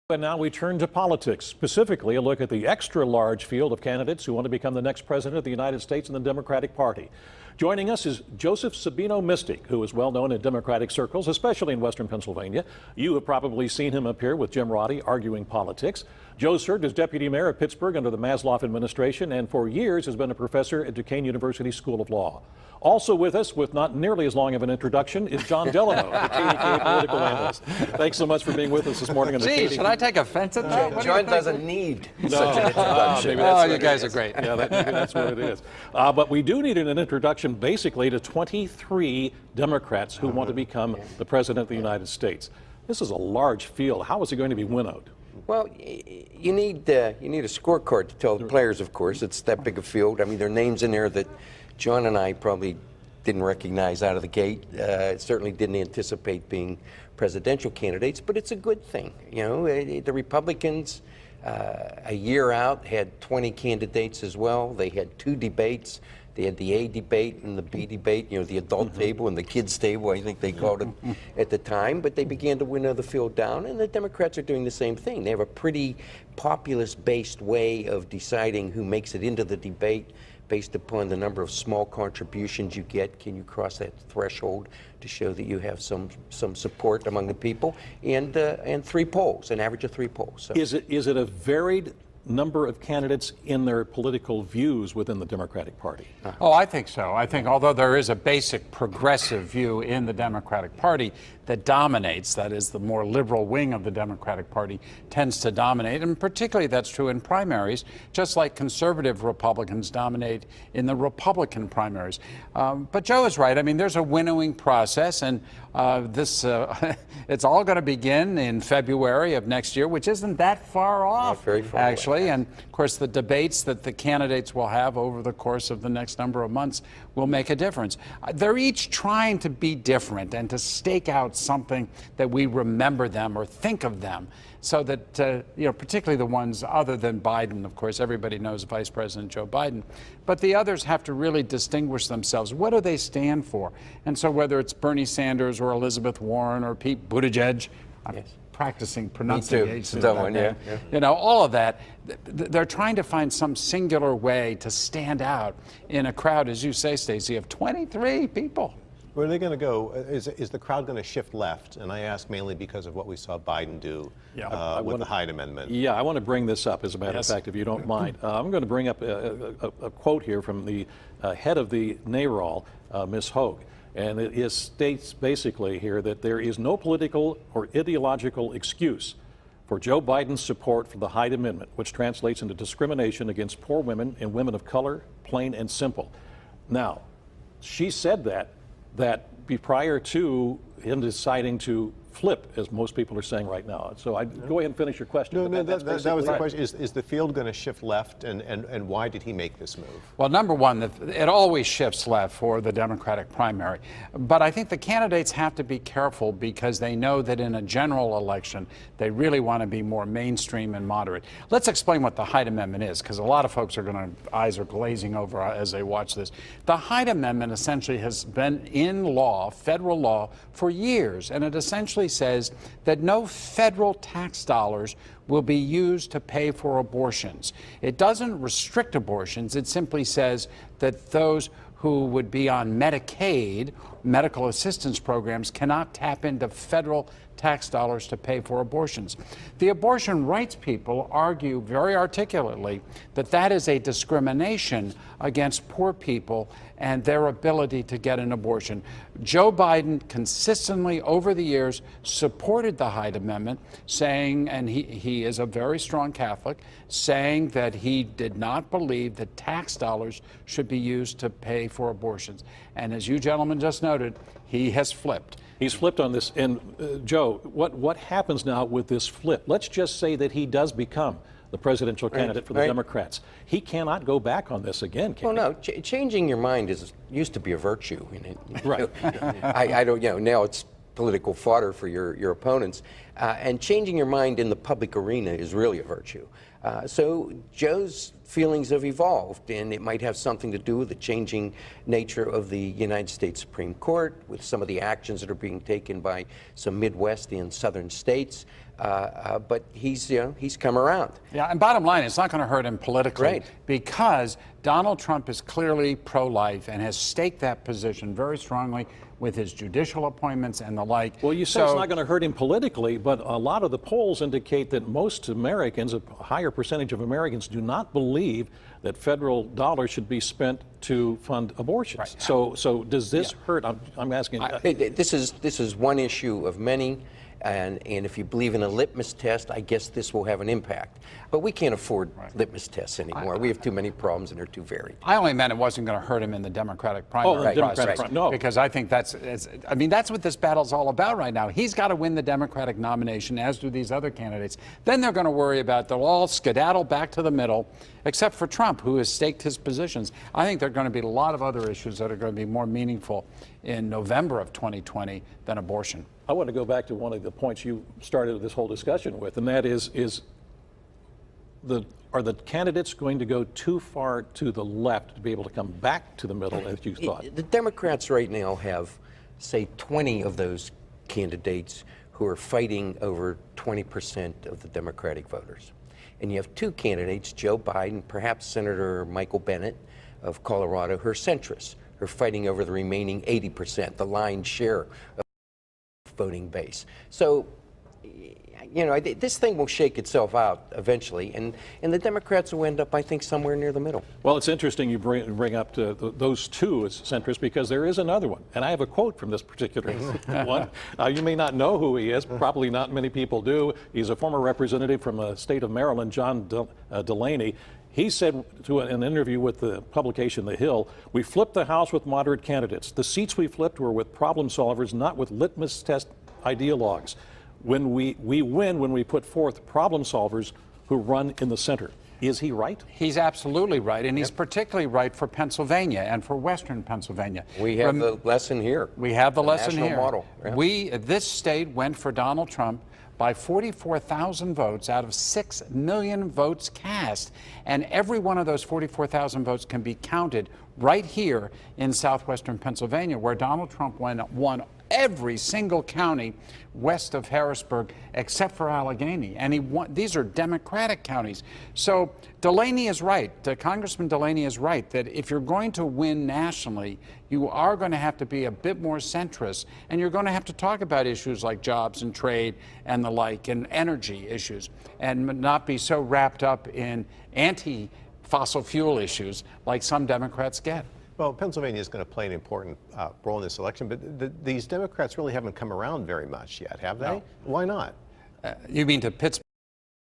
And now we turn to politics, specifically a look at the extra-large field of candidates who want to become the next president of the United States in the Democratic Party. Joining us is Joseph Sabino Mystic, who is well known in Democratic circles, especially in Western Pennsylvania. You have probably seen him appear with Jim Roddy arguing politics. Joe served as deputy mayor of Pittsburgh under the Masloff administration and for years has been a professor at Duquesne University School of Law. Also with us, with not nearly as long of an introduction, is John Delano, the KDKA political analyst. Thanks so much for being with us this morning. Gee, should I take offense at that? John doesn't need such an introduction. Oh, you guys are great. Yeah, maybe that's what it is. But we do need an introduction basically to 23 Democrats who want to become the president of the United States. This is a large field. How is it going to be winnowed? Well, you need a scorecard to tell the players, of course. It's that big a field. I mean, there are names in there that John and I probably didn't recognize out of the gate. Certainly didn't anticipate being presidential candidates, but it's a good thing. You know, the Republicans, a year out, had 20 candidates as well. They had 2 debates. They had the A debate and the B debate, you know, the adult table and the kids table, I think they called it at the time. But they began to winnow the field down, and the Democrats are doing the same thing. They have a pretty populist-based way of deciding who makes it into the debate based upon the number of small contributions you get. Can you cross that threshold to show that you have some support among the people? And 3 polls, an average of 3 polls. So. Is it a varied number of candidates in their political views within the Democratic Party? Oh, I think so. I think although there is a basic progressive view in the Democratic Party that dominates, that is the more liberal wing of the Democratic Party tends to dominate, and particularly that's true in primaries, just like conservative Republicans dominate in the Republican primaries. But Joe is right. I mean, there's a winnowing process, and it's all going to begin in February of next year, which isn't that far off, not very far actually. away. And of course, the debates that the candidates will have over the course of the next number of months will make a difference. They're each trying to be different and to stake out something that we remember them or think of them, so that, you know, particularly the ones other than Biden. Of course, everybody knows Vice President Joe Biden, but the others have to really distinguish themselves. What do they stand for? And so whether it's Bernie Sanders or Elizabeth Warren or Pete Buttigieg, yes. Practicing pronunciation, yeah. You know, all of that, they're trying to find some singular way to stand out in a crowd, as you say, Stacey, of 23 people. Where are they going to go? Is the crowd going to shift left? And I ask mainly because of what we saw Biden do with the Hyde Amendment. Yeah, I want to bring this up, as a matter of fact, if you don't mind. I'm going to bring up a quote here from the head of the NARAL, Ms. Hogue. And it states basically here that there is no political or ideological excuse for Joe Biden's support for the Hyde Amendment, which translates into discrimination against poor women and women of color, plain and simple. Now, she said that prior to him deciding to flip, as most people are saying right now. So go ahead and finish your question. No, that was the question. Is the field going to shift left, and why did he make this move? Well, number one, it always shifts left for the Democratic primary. But I think the candidates have to be careful because they know that in a general election, they really want to be more mainstream and moderate. Let's explain what the Hyde Amendment is, because a lot of folks eyes are glazing over as they watch this. The Hyde Amendment essentially has been in law, federal law, for years, and it essentially says that no federal tax dollars will be used to pay for abortions. It doesn't restrict abortions. It simply says that those who would be on Medicaid, medical assistance programs, cannot tap into federal tax dollars to pay for abortions. The abortion rights people argue very articulately that that is a discrimination against poor people and their ability to get an abortion. Joe Biden consistently over the years supported the Hyde Amendment, saying, and he is a very strong Catholic, saying that he did not believe that tax dollars should be used to pay for abortions. And as you gentlemen just noted, he has flipped. He's flipped on this. And Joe, what happens now with this flip? Let's just say that he does become the presidential candidate for the Democrats. He cannot go back on this again, can he? Well, no. Changing your mind used to be a virtue. Right. I don't. You know, now it's political fodder for your opponents. And changing your mind in the public arena is really a virtue. So Joe's feelings have evolved, and it might have something to do with the changing nature of the United States Supreme Court, with some of the actions that are being taken by some Midwest and Southern states. but he's come around. Yeah, and bottom line, it's not going to hurt him politically, Right. because Donald Trump is clearly pro-life and has staked that position very strongly with his judicial appointments and the like. Well, you say it's not going to hurt him politically, but a lot of the polls indicate that most Americans, a higher percentage of Americans, do not believe that federal dollars should be spent to fund abortions. Right. So does this hurt? I'm asking. This is one issue of many. And if you believe in a litmus test, I guess this will have an impact. But we can't afford litmus tests anymore. We have too many problems, and they're too varied. I only meant it wasn't going to hurt him in the Democratic primary the Democratic no. Because I think that's what this battle's all about right now. He's got to win the Democratic nomination, as do these other candidates. Then they're going to worry about, they'll all skedaddle back to the middle, except for Trump, who has staked his positions. I think there are going to be a lot of other issues that are going to be more meaningful in November of 2020 than abortion. I want to go back to one of the points you started this whole discussion with, and that is are the candidates going to go too far to the left to be able to come back to the middle, as you thought? The Democrats right now have, say, 20 of those candidates who are fighting over 20% of the Democratic voters. And you have two candidates, Joe Biden, perhaps Senator Michael Bennet of Colorado, who are centrists, who are fighting over the remaining 80%, the lion's share of voting base. So, this thing will shake itself out eventually, and the Democrats will end up, I think, somewhere near the middle. Well, it's interesting you bring up those two as centrists, because there is another one, and I have a quote from this particular one. You may not know who he is, probably not many people do. He's a former representative from the state of Maryland, John Delaney. He said to an interview with the publication The Hill, "We flipped the House with moderate candidates. The seats we flipped were with problem solvers, not with litmus test ideologues. When we win when we put forth problem solvers who run in the center." Is he right? He's absolutely right, and he's particularly right for Pennsylvania and for Western Pennsylvania. We have the lesson here. We have the lesson national here. Model. Yeah. This state went for Donald Trump by 44,000 votes out of 6 million votes cast. And every one of those 44,000 votes can be counted right here in southwestern Pennsylvania, where Donald Trump won every single county west of Harrisburg except for Allegheny. And he won. These are Democratic counties. So Delaney is right. Congressman Delaney is right that if you're going to win nationally, you are going to have to be a bit more centrist, and you're going to have to talk about issues like jobs and trade and the like, and energy issues, and not be so wrapped up in anti-fossil fuel issues like some Democrats get. Well, Pennsylvania is going to play an important role in this election, but these Democrats really haven't come around very much yet, have they? No. Why not? You mean to Pittsburgh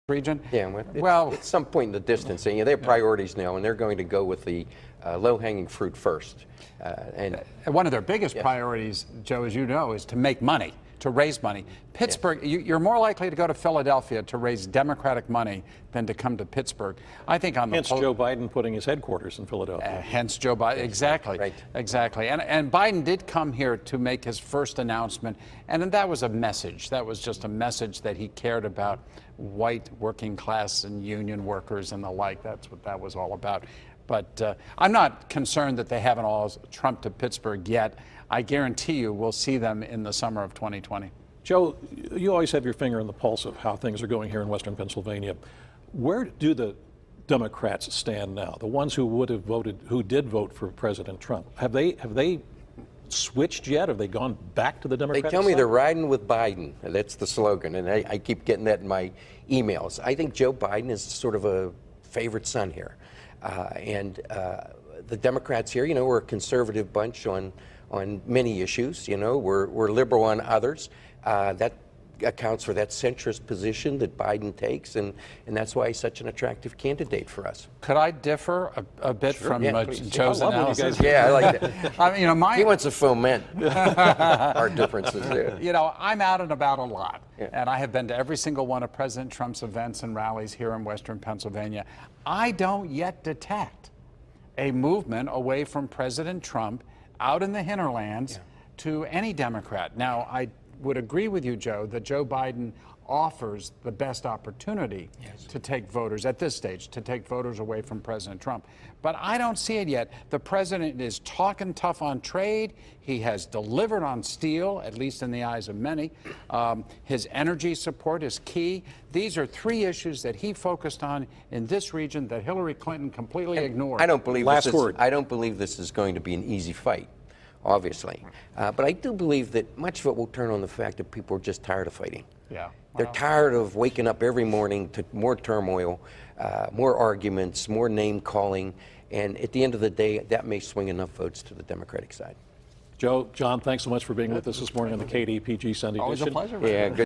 region? Yeah, well, at some point in the distance, they have priorities now, and they're going to go with the low-hanging fruit first. And one of their biggest priorities, Joe, as you know, is to make money, to raise money. Pittsburgh, you're more likely to go to Philadelphia to raise Democratic money than to come to Pittsburgh. I think on the hence Joe Biden putting his headquarters in Philadelphia. Hence Joe Biden, exactly, right. Exactly. And Biden did come here to make his first announcement, and that was a message. That was just a message that he cared about white working class and union workers and the like. That's what that was all about. But I'm not concerned that they haven't all trumped to Pittsburgh yet. I guarantee you we'll see them in the summer of 2020. Joe, you always have your finger on the pulse of how things are going here in Western Pennsylvania. Where do the Democrats stand now? The ones who did vote for President Trump, have they switched yet? Have they gone back to the Democratic They tell me side? they're riding with Biden. That's the slogan, and I keep getting that in my emails. I think Joe Biden is sort of a favorite son here. The Democrats here, we're a conservative bunch on many issues. We're liberal on others. That accounts for that centrist position that Biden takes, and that's why he's such an attractive candidate for us. Could I differ a bit from Joe's I love when you analysis? guys- Yeah, I like that. He He wants to foment our differences there. I'm out and about a lot, Yeah. and I have been to every single one of President Trump's events and rallies here in Western Pennsylvania. I don't yet detect a movement away from President Trump out in the hinterlands to any Democrat. Now, I would agree with you, Joe, that Joe Biden offers the best opportunity to take voters at this stage, to take voters away from President Trump. But I don't see it yet. The president is talking tough on trade. He has delivered on steel, at least in the eyes of many. His energy support is key. These are three issues that he focused on in this region that Hillary Clinton completely ignored. I don't believe Last word. I don't believe this is going to be an easy fight, obviously. But I do believe that much of it will turn on the fact that people are just tired of fighting. Yeah. They're tired of waking up every morning to more turmoil, more arguments, more name calling, and at the end of the day, that may swing enough votes to the Democratic side. Joe, John, thanks so much for being with us this morning on the KDPG Sunday Always a edition. pleasure. Yeah, good.